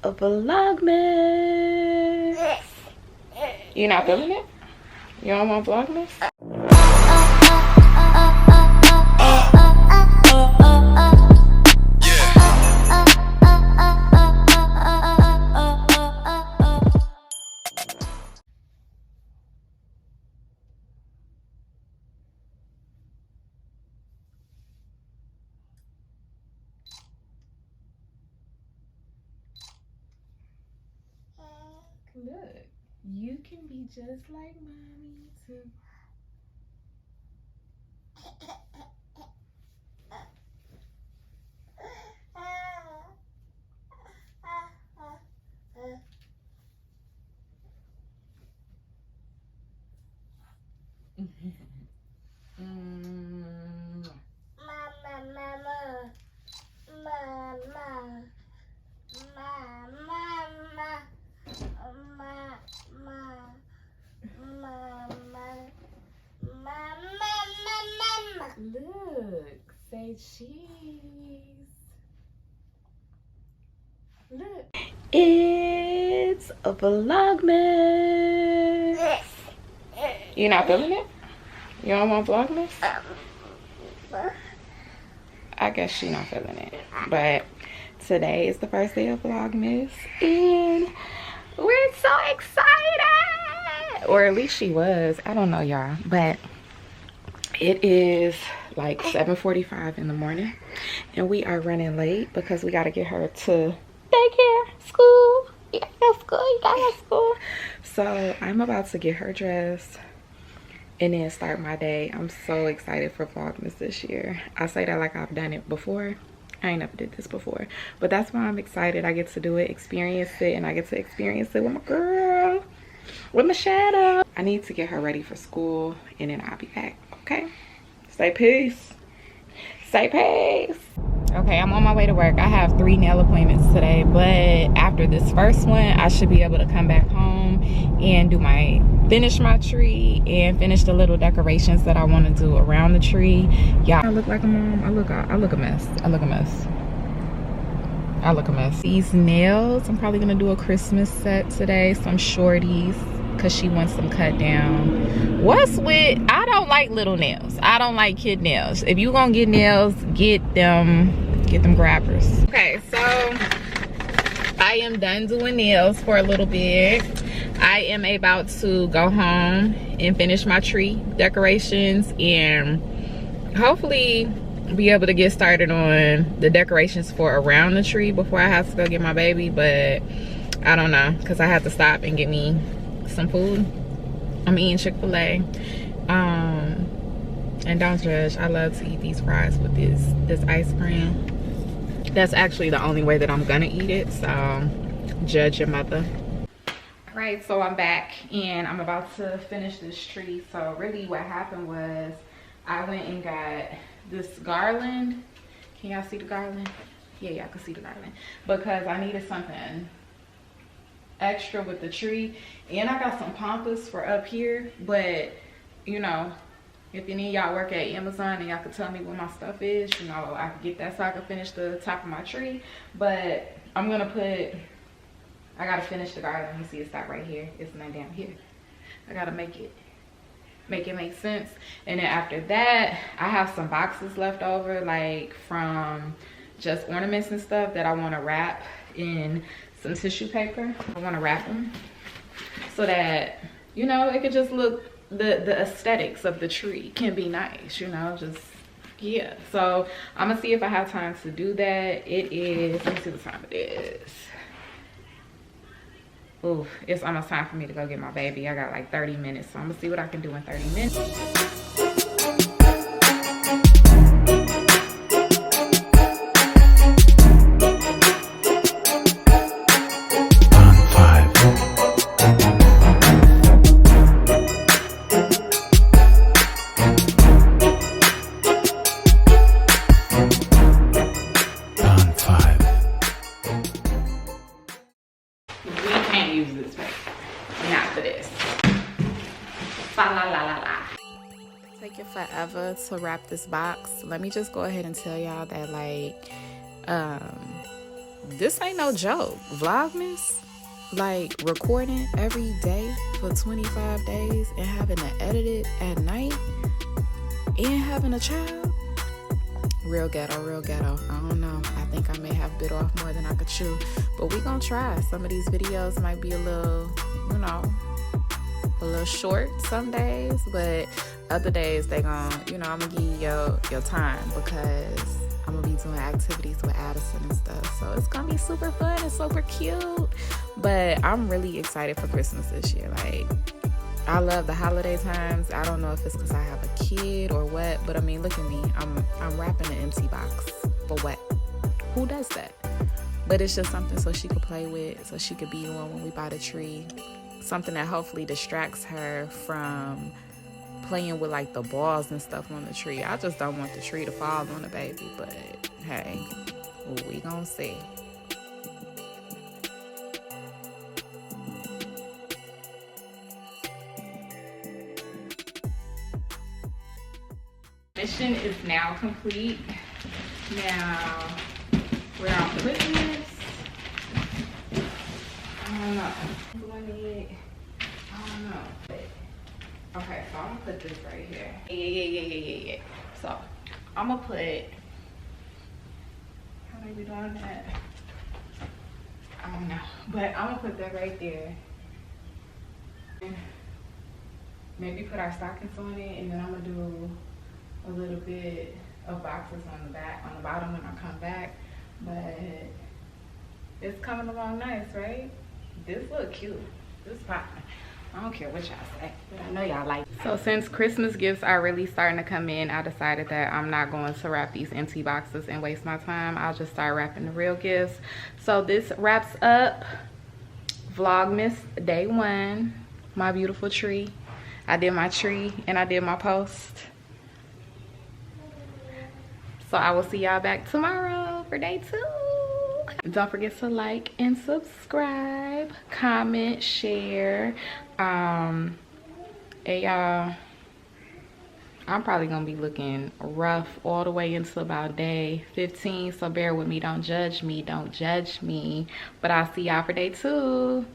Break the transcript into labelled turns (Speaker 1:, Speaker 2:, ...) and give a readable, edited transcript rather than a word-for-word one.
Speaker 1: a Vlogmas. You not feeling it? You don't want Vlogmas? Look, you can be just like mommy too. Look, say cheese. Look. It's a Vlogmas. You not feeling it? You don't want Vlogmas? I guess she not feeling it. But today is the first day of Vlogmas and we're so excited. Or at least she was. I don't know, y'all. But it is like 7:45 in the morning and we are running late because we got to get her to daycare, school. You gotta go to school, you gotta go to school. So I'm about to get her dressed and then start my day. I'm so excited for Vlogmas this year. I say that like I've done it before. I ain't never did this before, but that's why I'm excited. I get to do it, experience it, and I get to experience it with my girl, with my shadow. I need to get her ready for school and then I'll be back. Okay, say peace. Say peace. Okay, I'm on my way to work. I have 3 nail appointments today, but after this first one, I should be able to come back home and finish my tree and finish the little decorations that I want to do around the tree. Y'all, I look like a mom. I look a mess. I look a mess. I look a mess. These nails, I'm probably gonna do a Christmas set today, some shorties, because she wants them cut down. What's with, I don't like little nails. I don't like kid nails. If you gonna get nails, get them grabbers. Okay, so I am done doing nails for a little bit. I am about to go home and finish my tree decorations and hopefully be able to get started on the decorations for around the tree before I have to go get my baby, but I don't know because I have to stop and get me some food. I'm eating Chick-fil-A. And don't judge, I love to eat these fries with this ice cream. That's actually the only way that I'm gonna eat it, so judge your mother. All right, so I'm back and I'm about to finish this tree. So really what happened was I went and got this garland. Can y'all see the garland? Yeah, y'all can see the garland. Because I needed something extra with the tree. And I got some pampas for up here. But, you know, if any of y'all work at Amazon and y'all can tell me what my stuff is, you know, I can get that so I can finish the top of my tree. But I'm going to I got to finish the garland. You see it stop right here. It's not down here. I got to make it make sense. And then after that, I have some boxes left over, like from just ornaments and stuff that I want to wrap in some tissue paper. I want to wrap them so that, you know, it could just look, the aesthetics of the tree can be nice, you know, just, yeah. So I'm gonna see if I have time to do that. It is, let me see what time it is. Ooh, it's almost time for me to go get my baby. I got like 30 minutes, so I'm gonna see what I can do in 30 minutes. Taking forever to wrap this box. Let me just go ahead and tell y'all that, like, this ain't no joke. Vlogmas, like recording every day for 25 days and having to edit it at night and having a child. Real ghetto, real ghetto. I don't know. I think I may have bit off more than I could chew. But we gonna try. Some of these videos might be a little, you know, a little short some days. But other days they gonna, you know, I'm gonna give you your time because I'm gonna be doing activities with Addison and stuff. So it's gonna be super fun and super cute. But I'm really excited for Christmas this year. Like, I love the holiday times. I don't know if it's because I have a kid or what, but I mean, look at me. I'm wrapping an empty box. For what? Who does that? But it's just something so she could play with, so she could be on when we buy the tree. Something that hopefully distracts her from playing with like the balls and stuff on the tree. I just don't want the tree to fall on the baby, but hey, we gonna see. Mission is now complete. Now we're on Christmas. I don't know. I don't know. Okay, so I'm gonna put this right here. Yeah. So I'm gonna put, how do we doing that? I don't know, but I'm gonna put that right there. Maybe put our stockings on it, and then I'm gonna do a little bit of boxes on the back, on the bottom when I come back. But it's coming along nice, right? This look cute. This popping. I don't care what y'all say, but I know y'all like it. So since Christmas gifts are really starting to come in, I decided that I'm not going to wrap these empty boxes and waste my time. I'll just start wrapping the real gifts. So this wraps up Vlogmas day 1. My beautiful tree. I did my tree and I did my post. So I will see y'all back tomorrow for day 2. Don't forget to like and subscribe, comment, share. And y'all, I'm probably gonna be looking rough all the way into about day 15. So bear with me, don't judge me, but I'll see y'all for day 2.